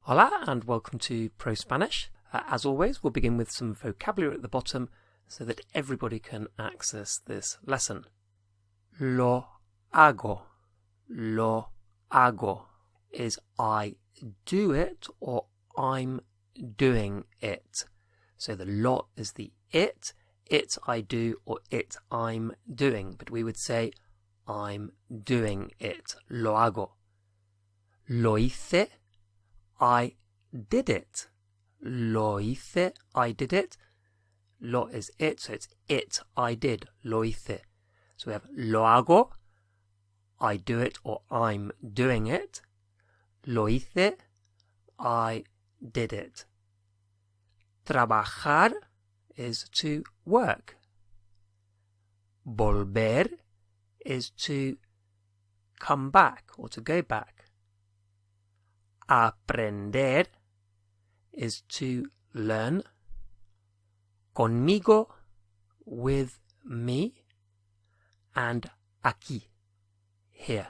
Hola and welcome to ProSpanish. As always, we'll begin with some vocabulary at the bottom so that everybody can access this lesson. Lo hago. Lo hago is I do it or I'm doing it. So the lo is the it I do or it I'm doing. But we would say I'm doing it. Lo hago. Lo hice. I did it. Lo hice, I did it. Lo is it, so it's it, I did. Lo hice. So we have lo hago, I do it or I'm doing it. Lo hice, I did it. Trabajar is to work. Volver is to come back or to go back. Aprender is to learn. Conmigo, with me. And aquí, here.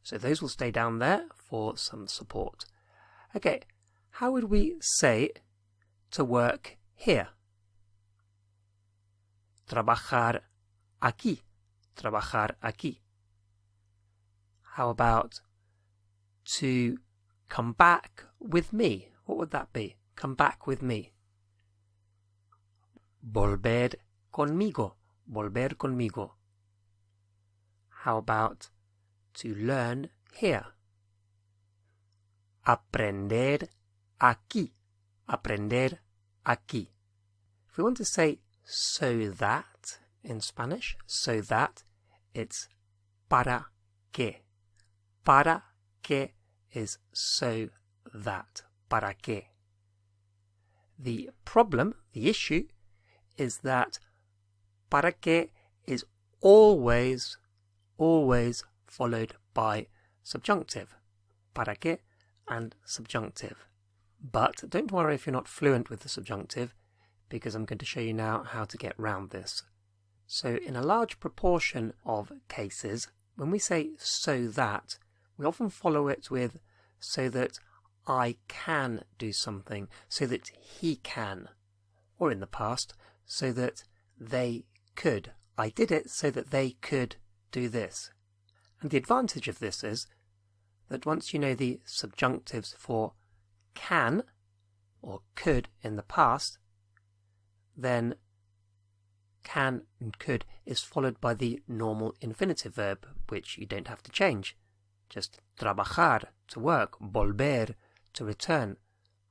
So those will stay down there for some support. Okay, how would we say to work here? Trabajar aquí. Trabajar aquí. How about to come back with me? What would that be? Come back with me. Volver conmigo. Volver conmigo. How about to learn here? Aprender aquí. Aprender aquí. If we want to say so that in Spanish, so that, it's para qué. Para qué is so that. Para qué. The problem, the issue, is that para qué is always followed by subjunctive. Para qué and subjunctive. But don't worry if you're not fluent with the subjunctive, because I'm going to show you now how to get round this. So in a large proportion of cases, when we say so that, we often follow it with so that I can do something, so that he can, or in the past, so that they could. I did it so that they could do this. And the advantage of this is that once you know the subjunctives for can or could in the past, then can and could is followed by the normal infinitive verb, which you don't have to change. Just trabajar, to work, volver, to return,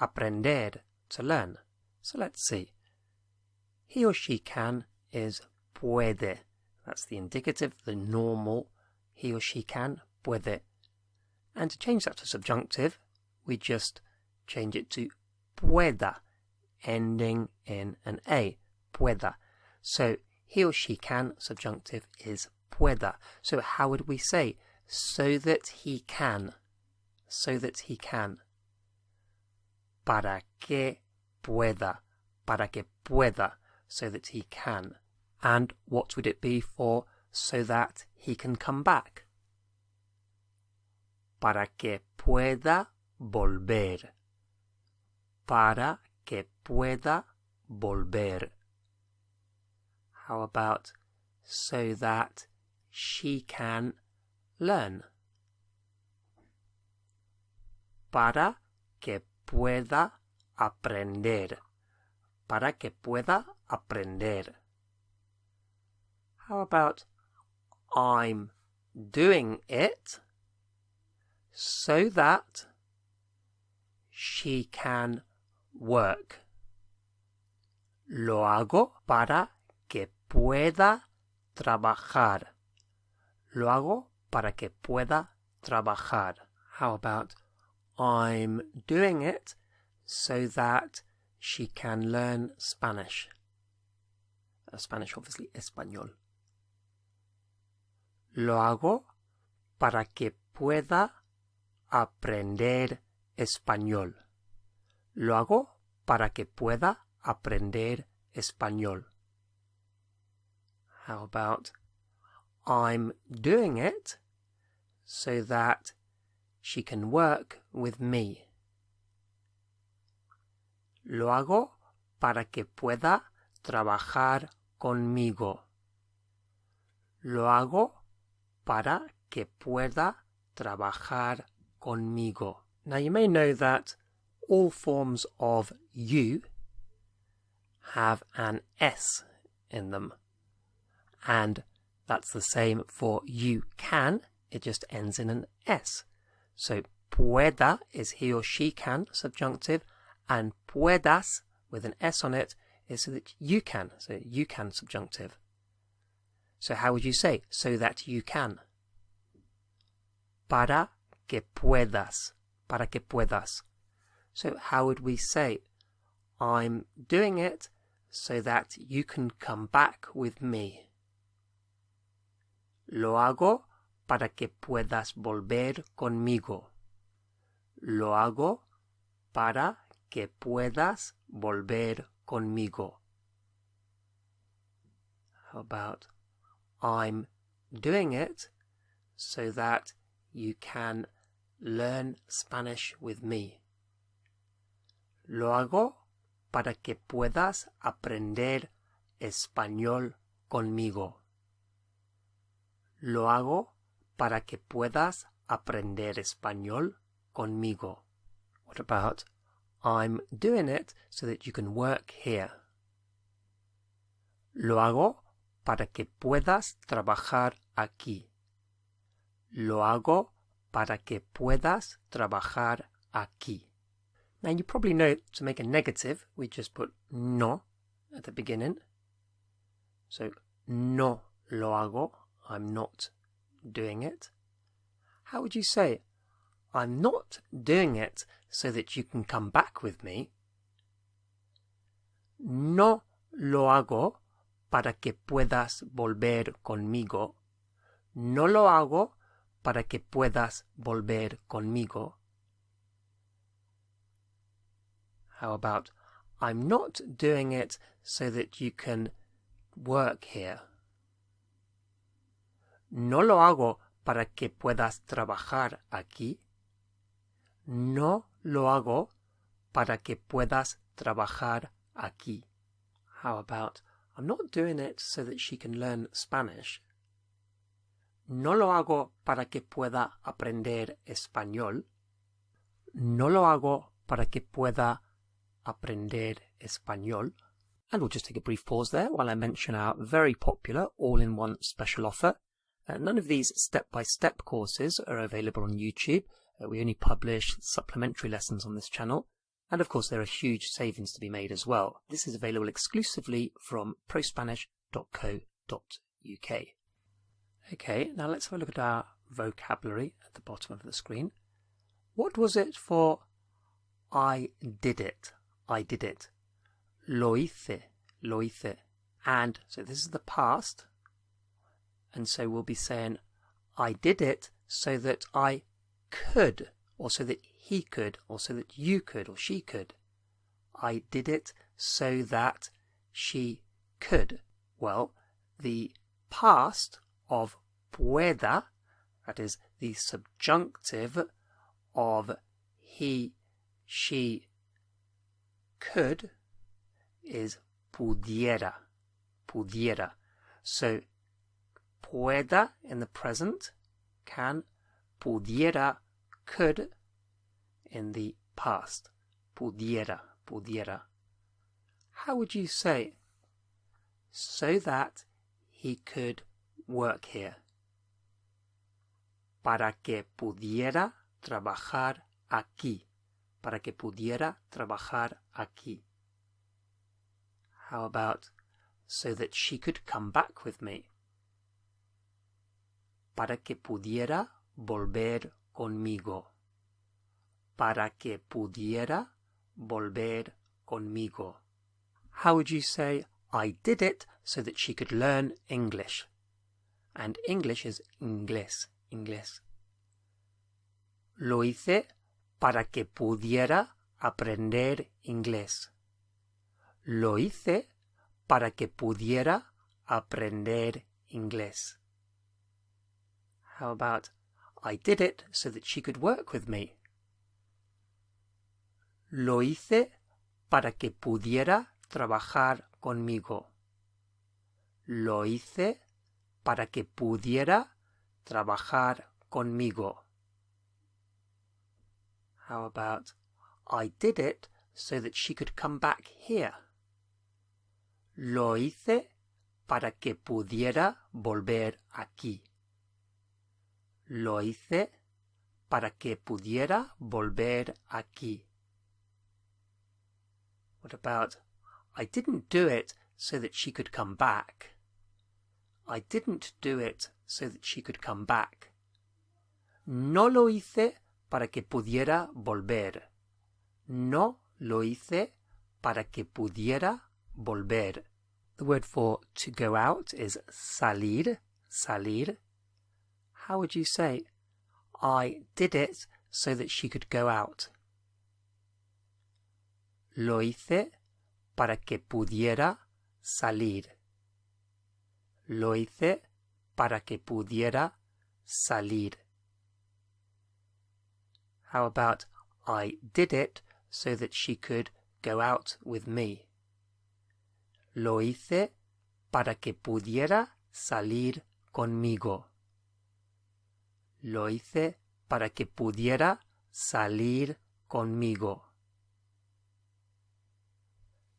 aprender, to learn. So let's see. He or she can is puede. That's the indicative, the normal. He or she can, puede. And to change that to subjunctive, we just change it to pueda, ending in an A, pueda. So he or she can, subjunctive, is pueda. So how would we say so that he can? So that he can. Para que pueda. Para que pueda. So that he can. And what would it be for so that he can come back? Para que pueda volver. Para que pueda volver. How about so that she can learn? Para que pueda aprender. Para que pueda aprender. How about I'm doing it so that she can work? Lo hago para que pueda trabajar. Lo hago para que pueda trabajar. How about I'm doing it so that she can learn Spanish? Spanish, obviously, español. Lo hago para que pueda aprender español. Lo hago para que pueda aprender español. How about I'm doing it so that she can work with me? Lo hago para que pueda trabajar conmigo. Lo hago para que pueda trabajar conmigo. Now you may know that all forms of you have an S in them. And that's the same for you can, it just ends in an S. So pueda is he or she can, subjunctive, and puedas with an S on it is so that you can, subjunctive. So how would you say, so that you can? Para que puedas, para que puedas. So how would we say, I'm doing it so that you can come back with me? Lo hago para que puedas volver conmigo. Lo hago para que puedas volver conmigo. How about, I'm doing it so that you can learn Spanish with me. Lo hago para que puedas aprender español conmigo. Lo hago para que puedas aprender español conmigo. What about, I'm doing it so that you can work here. Lo hago para que puedas trabajar aquí. Lo hago para que puedas trabajar aquí. Now you probably know to make a negative, we just put no at the beginning. So, no lo hago, I'm not doing it. How would you say, I'm not doing it so that you can come back with me? No lo hago para que puedas volver conmigo. No lo hago para que puedas volver conmigo. How about, I'm not doing it so that you can work here. No lo hago para que puedas trabajar aquí. No lo hago para que puedas trabajar aquí. How about, I'm not doing it so that she can learn Spanish. No lo hago para que pueda aprender español. No lo hago para que pueda aprender español. And we'll just take a brief pause there while I mention our very popular all-in-one special offer. None of these step-by-step courses are available on YouTube. We only publish supplementary lessons on this channel. And of course there are huge savings to be made as well. This is available exclusively from ProSpanish.co.uk. Okay, now let's have a look at our vocabulary at the bottom of the screen. What was it for I did it? I did it. Lo hice, lo hice. And so this is the past. And so we'll be saying, I did it so that I could, or so that he could, or so that you could, or she could. I did it so that she could. Well, the past of pueda, that is the subjunctive of he, she, could, is pudiera, pudiera. So, pueda in the present, can, pudiera, could in the past. Pudiera, pudiera. How would you say, so that he could work here? Para que pudiera trabajar aquí. Para que pudiera trabajar aquí. How about, so that she could come back with me? Para que pudiera volver conmigo. Para que pudiera volver conmigo. How would you say, I did it so that she could learn English? And English is inglés, inglés. Lo hice para que pudiera aprender inglés. Lo hice para que pudiera aprender inglés. How about, I did it so that she could work with me? Lo hice para que pudiera trabajar conmigo. Lo hice para que pudiera trabajar conmigo. How about, I did it so that she could come back here. Lo hice para que pudiera volver aquí. Lo hice para que pudiera volver aquí. What about, I didn't do it so that she could come back. I didn't do it so that she could come back. No lo hice para que pudiera volver. No lo hice para que pudiera volver. The word for to go out is salir, salir. How would you say, I did it so that she could go out? Lo hice para que pudiera salir. Lo hice para que pudiera salir. How about, I did it so that she could go out with me. Lo hice para que pudiera salir conmigo. Lo hice para que pudiera salir conmigo.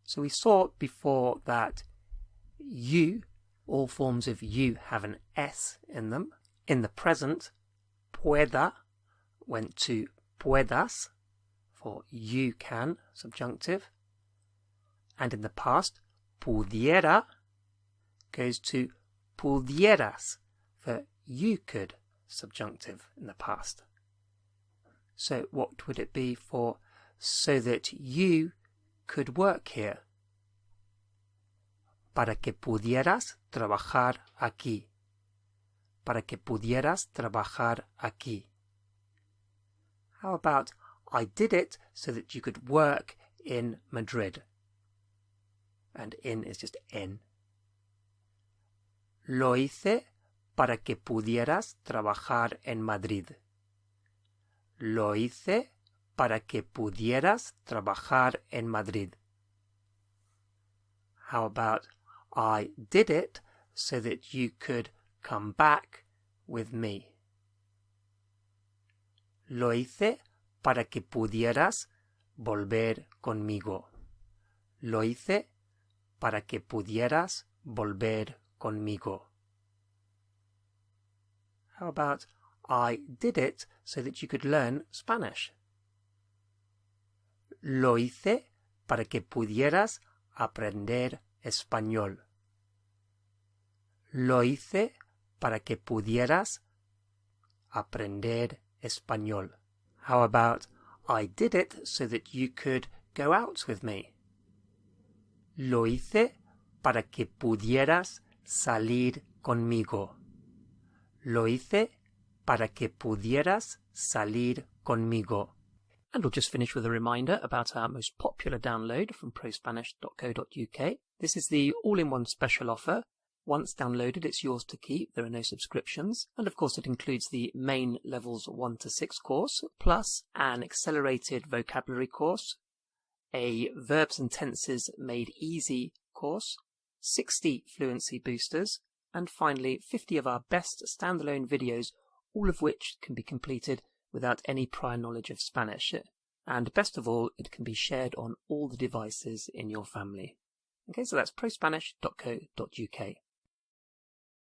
So we saw before that you, all forms of you have an S in them. In the present, pueda went to puedas for you can, subjunctive. And in the past, pudiera goes to pudieras for you could, subjunctive in the past. So what would it be for so that you could work here? Para que pudieras trabajar aquí. Para que pudieras trabajar aquí. How about, I did it so that you could work in Madrid. And in is just en. Lo hice para que pudieras trabajar en Madrid. Lo hice para que pudieras trabajar en Madrid. How about, I did it so that you could come back with me. Lo hice para que pudieras volver conmigo. Lo hice para que pudieras volver conmigo. How about, I did it so that you could learn Spanish. Lo hice para que pudieras aprender español. Lo hice para que pudieras aprender español. How about, I did it so that you could go out with me. Lo hice para que pudieras salir conmigo. Lo hice para que pudieras salir conmigo. And we'll just finish with a reminder about our most popular download from prospanish.co.uk. This is the all-in-one special offer. Once downloaded, it's yours to keep. There are no subscriptions. And of course, it includes the main levels 1 to 6 course, plus an accelerated vocabulary course, a verbs and tenses made easy course, 60 fluency boosters, and finally 50 of our best standalone videos, all of which can be completed without any prior knowledge of Spanish. And best of all, it can be shared on all the devices in your family. Okay, so that's prospanish.co.uk.